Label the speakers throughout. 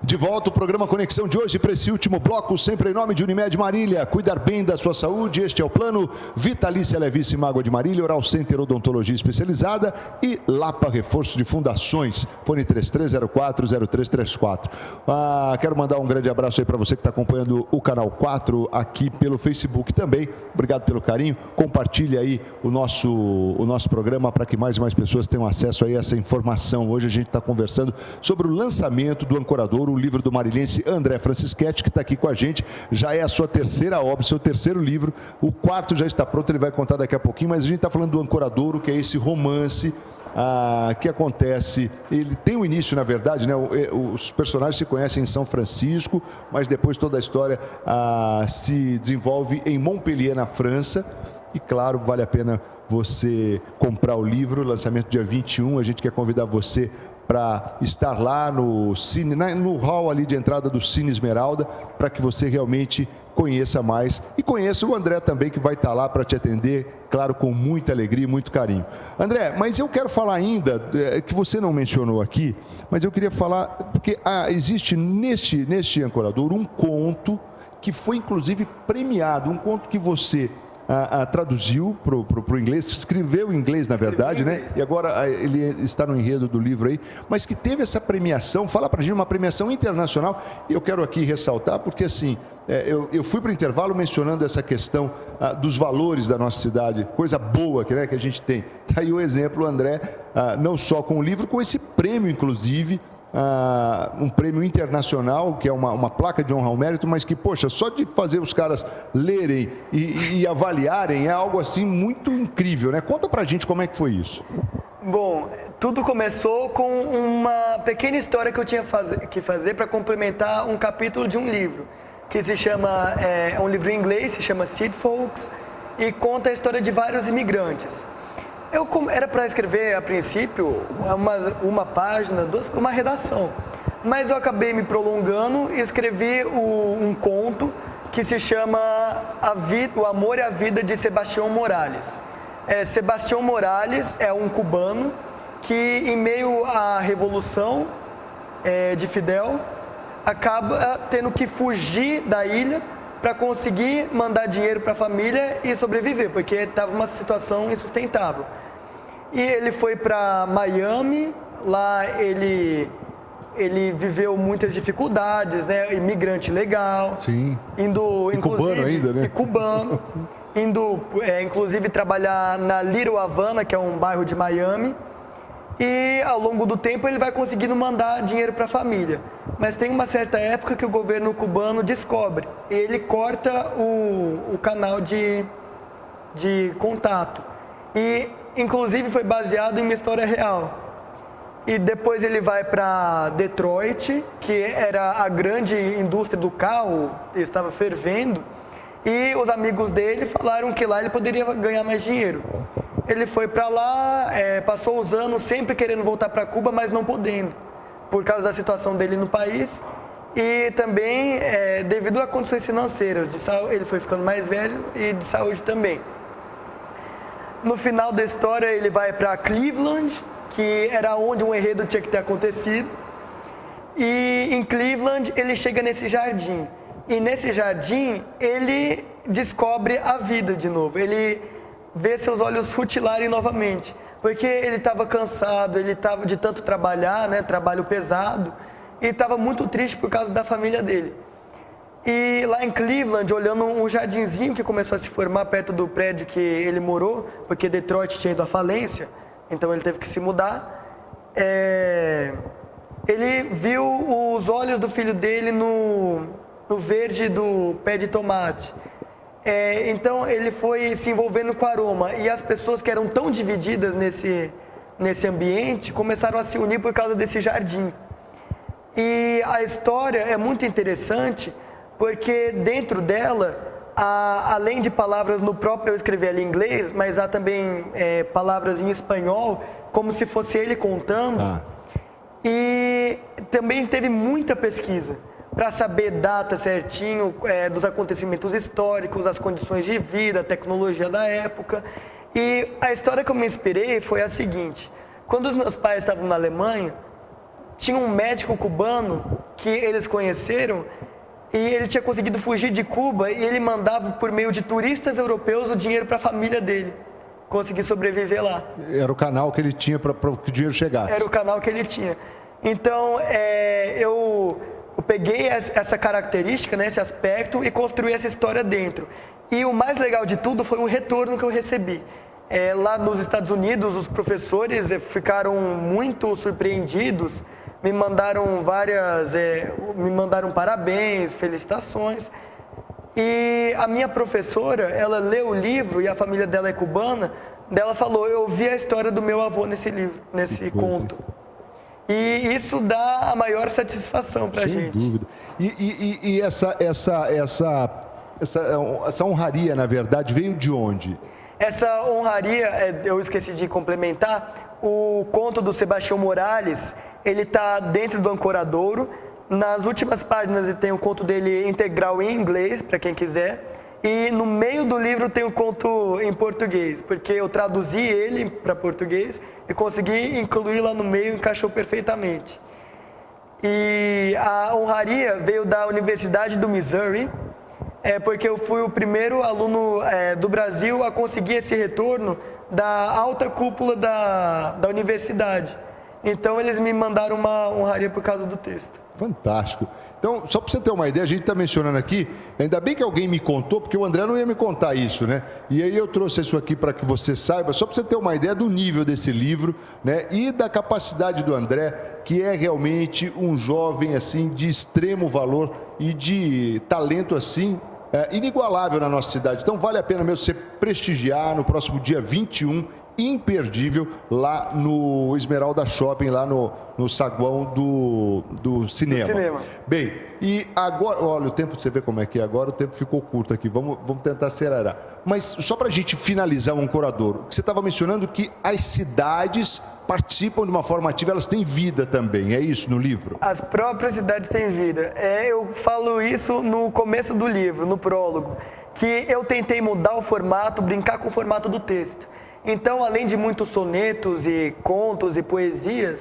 Speaker 1: De volta o programa Conexão de hoje para esse último bloco, sempre em nome de Unimed Marília. Cuidar bem da sua saúde, este é o plano. Vitalícia Levíssima Água de Marília, Oral Center Odontologia Especializada e Lapa Reforço de Fundações. Fone 33040334. Quero mandar um grande abraço aí para você que está acompanhando o Canal 4 aqui pelo Facebook também. Obrigado pelo carinho. Compartilhe aí o nosso programa para que mais e mais pessoas tenham acesso aí a essa informação. Hoje a gente está conversando sobre o lançamento do Ancoradouro, o livro do marilhense André Francischetti, que está aqui com a gente. Já é a sua terceira obra, seu terceiro livro. O quarto já está pronto, ele vai contar daqui a pouquinho, mas a gente está falando do Ancoradouro, que é esse romance que acontece. Ele tem o início, na verdade, né? Os personagens se conhecem em São Francisco, mas depois toda a história se desenvolve em Montpellier, na França. E claro, vale a pena você comprar o livro, lançamento dia 21. A gente quer convidar você para estar lá no Cine, no hall ali de entrada do Cine Esmeralda, para que você realmente conheça mais e conheça o André também, que vai estar lá para te atender, claro, com muita alegria e muito carinho. André, mas eu quero falar ainda, que você não mencionou aqui, mas eu queria falar, porque existe neste Ancoradouro um conto que foi inclusive premiado, um conto que você traduziu para o inglês, escreveu em inglês, na verdade, né? E agora ele está no enredo do livro aí, mas que teve essa premiação. Fala para a gente, uma premiação internacional. E eu quero aqui ressaltar, porque assim, eu fui para o intervalo mencionando essa questão dos valores da nossa cidade, coisa boa que a gente tem. Está aí o exemplo, André, não só com o livro, com esse prêmio, inclusive, um prêmio internacional, que é uma placa de honra ao mérito, mas que, poxa, só de fazer os caras lerem e avaliarem é algo assim muito incrível, né? Conta pra gente como é que foi isso.
Speaker 2: Bom, tudo começou com uma pequena história que eu tinha que fazer para complementar um capítulo de um livro, que se chama, é um livro em inglês, se chama Seed Folks, e conta a história de vários imigrantes. Era para escrever, a princípio, uma página, uma redação. Mas eu acabei me prolongando e escrevi um conto que se chama O Amor e a Vida de Sebastião Morales. Sebastião Morales é um cubano que, em meio à Revolução de Fidel, acaba tendo que fugir da ilha para conseguir mandar dinheiro para a família e sobreviver, porque estava uma situação insustentável. E ele foi para Miami, lá ele viveu muitas dificuldades, né? Imigrante legal.
Speaker 1: Sim.
Speaker 2: Inclusive,
Speaker 1: cubano ainda, né?
Speaker 2: Cubano. Inclusive, trabalhar na Little Havana, que é um bairro de Miami. E, ao longo do tempo, ele vai conseguindo mandar dinheiro para a família. Mas tem uma certa época que o governo cubano descobre. E ele corta o canal de contato. E, inclusive, foi baseado em uma história real. E depois ele vai para Detroit, que era a grande indústria do carro, estava fervendo. E os amigos dele falaram que lá ele poderia ganhar mais dinheiro. Ele foi para lá, passou os anos sempre querendo voltar para Cuba, mas não podendo, por causa da situação dele no país. E também devido a condições financeiras, ele foi ficando mais velho e de saúde também. No final da história ele vai para Cleveland, que era onde um enredo tinha que ter acontecido. E em Cleveland ele chega nesse jardim. E nesse jardim ele descobre a vida de novo. Ele vê seus olhos futilarem novamente. Porque ele estava cansado, ele estava de tanto trabalhar, né, trabalho pesado. E estava muito triste por causa da família dele. E lá em Cleveland, olhando um jardinzinho que começou a se formar perto do prédio que ele morou, porque Detroit tinha ido à falência, então ele teve que se mudar. Ele viu os olhos do filho dele no verde do pé de tomate. Então ele foi se envolvendo com o aroma. E as pessoas que eram tão divididas nesse ambiente começaram a se unir por causa desse jardim. E a história é muito interessante porque dentro dela, além de palavras no próprio, eu escrevi ali em inglês, mas há também palavras em espanhol, como se fosse ele contando. E também teve muita pesquisa para saber data certinho dos acontecimentos históricos, as condições de vida, a tecnologia da época. E a história que eu me inspirei foi a seguinte: quando os meus pais estavam na Alemanha, tinha um médico cubano que eles conheceram e ele tinha conseguido fugir de Cuba e ele mandava por meio de turistas europeus o dinheiro para a família dele conseguir sobreviver lá.
Speaker 1: Era o canal que ele tinha para que o dinheiro chegasse.
Speaker 2: Era o canal que ele tinha. Então, eu peguei essa característica, né, esse aspecto, e construí essa história dentro. E o mais legal de tudo foi o retorno que eu recebi. Lá nos Estados Unidos, os professores ficaram muito surpreendidos, me mandaram me mandaram parabéns, felicitações. E a minha professora, ela leu o livro, e a família dela é cubana, ela falou, eu vi a história do meu avô nesse livro, nesse conto. E isso dá a maior satisfação para a gente.
Speaker 1: Sem dúvida. E essa honraria, na verdade, veio de onde?
Speaker 2: Essa honraria, eu esqueci de complementar, o conto do Sebastião Morales, ele está dentro do Ancoradouro. Nas últimas páginas tem o conto dele integral em inglês, para quem quiser. E no meio do livro tem o conto em português, porque eu traduzi ele para português e consegui incluir lá no meio, encaixou perfeitamente. E a honraria veio da Universidade do Missouri, porque eu fui o primeiro aluno do Brasil a conseguir esse retorno da alta cúpula da universidade. Então eles me mandaram uma honraria por causa do texto.
Speaker 1: Fantástico. Então, só para você ter uma ideia, a gente está mencionando aqui, ainda bem que alguém me contou, porque o André não ia me contar isso, né? E aí eu trouxe isso aqui para que você saiba, só para você ter uma ideia do nível desse livro, né? E da capacidade do André, que é realmente um jovem, assim, de extremo valor e de talento, assim, inigualável na nossa cidade. Então, vale a pena mesmo você prestigiar no próximo dia 21, imperdível, lá no Esmeralda Shopping, lá no saguão do cinema. Bem, e agora, olha, o tempo, você vê como é que é agora, o tempo ficou curto aqui, vamos tentar acelerar. Mas só para a gente finalizar o Ancoradouro, você estava mencionando que as cidades participam de uma forma ativa, elas têm vida também, é isso no livro?
Speaker 2: As próprias cidades têm vida. Eu falo isso no começo do livro, no prólogo, que eu tentei mudar o formato, brincar com o formato do texto. Então, além de muitos sonetos e contos e poesias,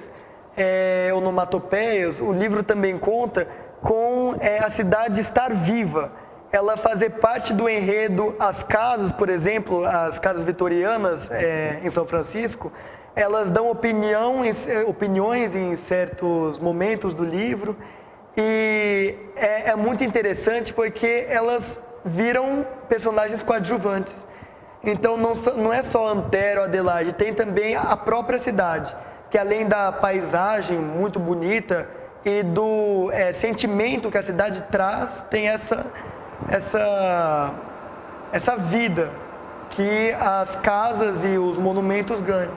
Speaker 2: onomatopeias, o livro também conta com a cidade estar viva, ela fazer parte do enredo. As casas, por exemplo, as casas vitorianas em São Francisco, elas dão opiniões em certos momentos do livro, e é muito interessante porque elas viram personagens coadjuvantes. Então não é só Antero, Adelaide, tem também a própria cidade, que além da paisagem muito bonita e do sentimento que a cidade traz, tem essa vida que as casas e os monumentos ganham.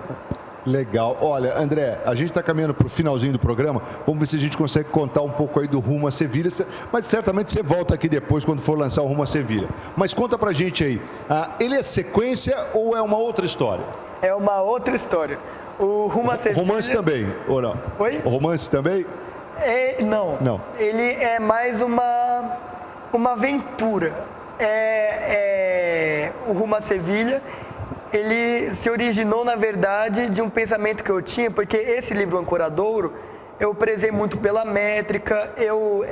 Speaker 1: Legal. Olha, André, a gente está caminhando para o finalzinho do programa. Vamos ver se a gente consegue contar um pouco aí do Rumo a Sevilha. Mas certamente você volta aqui depois, quando for lançar o Rumo a Sevilha. Mas conta pra gente aí, ele é sequência ou é uma outra história? É uma outra história. O Rumo a Sevilha... Romance também, ou não? Oi? O romance também?
Speaker 2: Não. Ele é mais uma aventura. O Rumo a Sevilha... ele se originou, na verdade, de um pensamento que eu tinha, porque esse livro Ancoradouro, eu prezei muito pela métrica, eu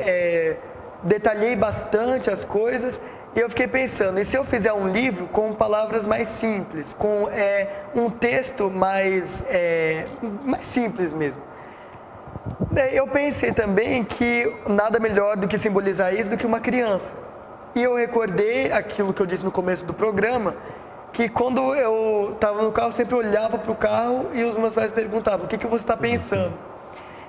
Speaker 2: detalhei bastante as coisas, e eu fiquei pensando, e se eu fizer um livro com palavras mais simples, com um texto mais simples mesmo? Eu pensei também que nada melhor do que simbolizar isso do que uma criança. E eu recordei aquilo que eu disse no começo do programa, que quando eu estava no carro, eu sempre olhava para o carro e os meus pais perguntavam, o que você está pensando?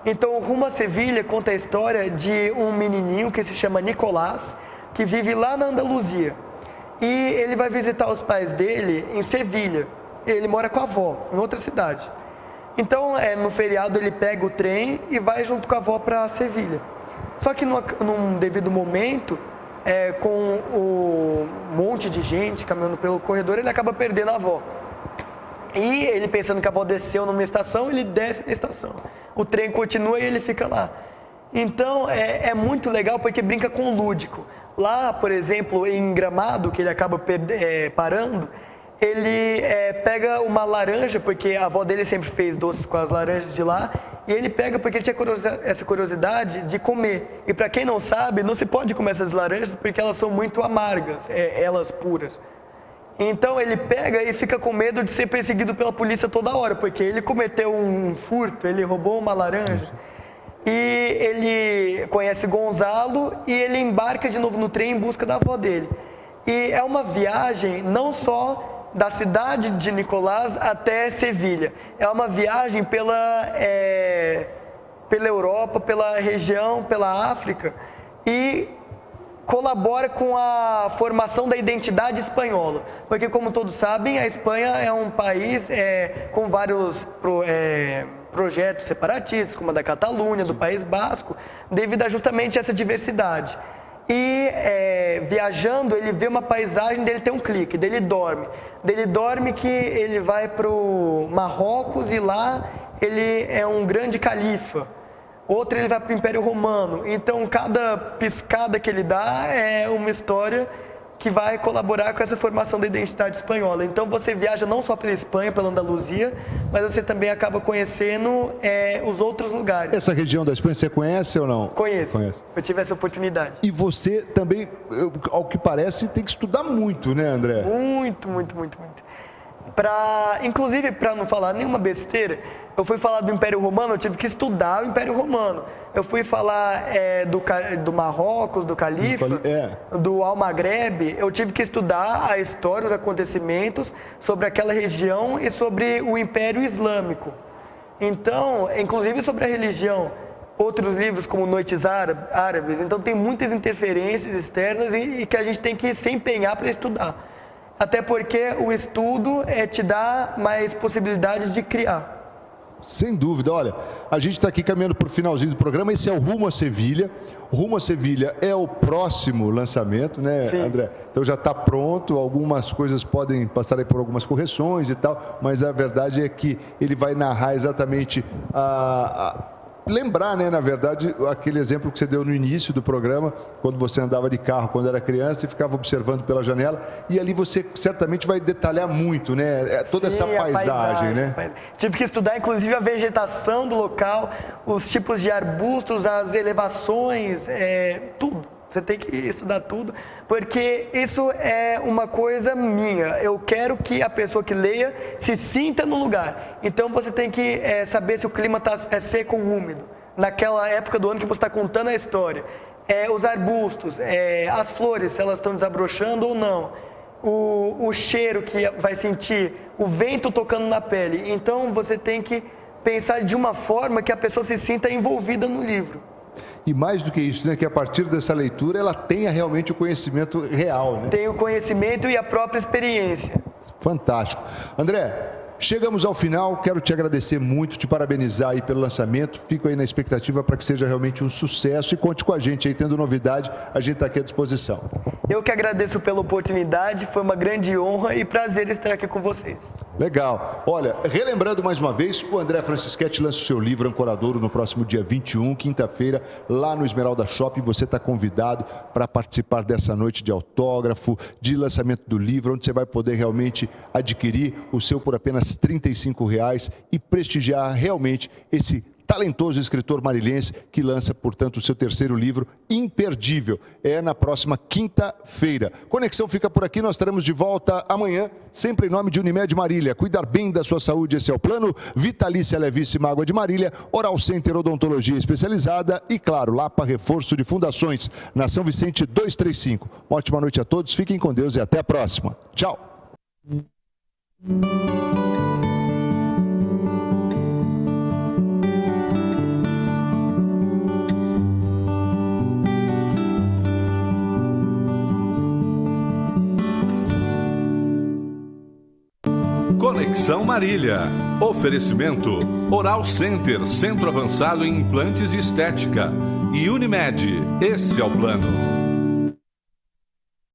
Speaker 2: Então, o Rumo a Sevilha conta a história de um menininho que se chama Nicolás, que vive lá na Andaluzia. E ele vai visitar os pais dele em Sevilha. Ele mora com a avó, em outra cidade. Então, no feriado, ele pega o trem e vai junto com a avó para Sevilha. Só que num devido momento... com um monte de gente caminhando pelo corredor, ele acaba perdendo a avó. E ele pensando que a avó desceu numa estação, ele desce na estação. O trem continua e ele fica lá. Então, é muito legal porque brinca com o lúdico. Lá, por exemplo, em Gramado, que ele acaba parando, ele pega uma laranja, porque a avó dele sempre fez doces com as laranjas de lá, E ele pega porque ele tinha essa curiosidade de comer. E para quem não sabe, não se pode comer essas laranjas porque elas são muito amargas, elas puras. Então ele pega e fica com medo de ser perseguido pela polícia toda hora, porque ele cometeu um furto, ele roubou uma laranja. E ele conhece Gonzalo e ele embarca de novo no trem em busca da avó dele. E é uma viagem não só da cidade de Nicolás até Sevilha. É uma viagem pela Europa, pela região, pela África e colabora com a formação da identidade espanhola. Porque, como todos sabem, a Espanha é um país com vários projetos separatistas, como a da Catalunha, do País Basco, devido a justamente essa diversidade. E viajando, ele vê uma paisagem, dele tem um clique, dele dorme que ele vai para o Marrocos e lá ele é um grande califa. Outro ele vai para o Império Romano. Então cada piscada que ele dá é uma história que vai colaborar com essa formação da identidade espanhola. Então você viaja não só pela Espanha, pela Andaluzia, mas você também acaba conhecendo os outros lugares.
Speaker 1: Essa região da Espanha você conhece ou não?
Speaker 2: Conheço. Eu tive essa oportunidade.
Speaker 1: E você também, ao que parece, tem que estudar muito, né, André?
Speaker 2: Muito. Inclusive, para não falar nenhuma besteira, eu fui falar do Império Romano, eu tive que estudar o Império Romano. Eu fui falar do Marrocos, do Califa, do Almagrebe. Eu tive que estudar a história, os acontecimentos sobre aquela região e sobre o Império Islâmico. Então, inclusive sobre a religião, outros livros como Noites Árabes. Então, tem muitas interferências externas e que a gente tem que se empenhar para estudar. Até porque o estudo te dá mais possibilidades de criar.
Speaker 1: Sem dúvida. Olha, a gente está aqui caminhando para o finalzinho do programa. Esse é o Rumo a Sevilha. Rumo a Sevilha é o próximo lançamento, né,
Speaker 2: Sim.
Speaker 1: André? Então já está pronto. Algumas coisas podem passar aí por algumas correções e tal, mas a verdade é que ele vai narrar exatamente lembrar, né, na verdade, aquele exemplo que você deu no início do programa, quando você andava de carro quando era criança e ficava observando pela janela, e ali você certamente vai detalhar muito, né, toda essa paisagem, né?
Speaker 2: Tive que estudar, inclusive, a vegetação do local, os tipos de arbustos, as elevações, tudo. Você tem que estudar tudo, porque isso é uma coisa minha. Eu quero que a pessoa que leia se sinta no lugar. Então você tem que saber se o clima está seco ou úmido, naquela época do ano que você está contando a história. Os arbustos, as flores, se elas estão desabrochando ou não. O cheiro que vai sentir, o vento tocando na pele. Então você tem que pensar de uma forma que a pessoa se sinta envolvida no livro.
Speaker 1: E mais do que isso, né, que a partir dessa leitura ela tenha realmente o conhecimento real, né?
Speaker 2: Tem o conhecimento e a própria experiência.
Speaker 1: Fantástico. André, chegamos ao final, quero te agradecer muito, te parabenizar aí pelo lançamento, fico aí na expectativa para que seja realmente um sucesso e conte com a gente aí, tendo novidade, a gente está aqui à disposição.
Speaker 2: Eu que agradeço pela oportunidade, foi uma grande honra e prazer estar aqui com vocês.
Speaker 1: Legal. Olha, relembrando mais uma vez, o André Francischetti lança o seu livro Ancoradouro no próximo dia 21, quinta-feira, lá no Esmeralda Shopping. Você está convidado para participar dessa noite de autógrafo, de lançamento do livro, onde você vai poder realmente adquirir o seu por apenas R$ 35 e prestigiar realmente esse talentoso escritor marilhense que lança, portanto, o seu terceiro livro imperdível. É na próxima quinta-feira. Conexão fica por aqui, nós estaremos de volta amanhã, sempre em nome de Unimed Marília. Cuidar bem da sua saúde, esse é o plano. Vitalícia Levíssima Água de Marília, Oral Center Odontologia Especializada e, claro, Lapa Reforço de Fundações, na São Vicente 235. Uma ótima noite a todos, fiquem com Deus e até a próxima. Tchau.
Speaker 3: Conexão Marília. Oferecimento Oral Center, Centro Avançado em Implantes e Estética. E Unimed, esse é o plano.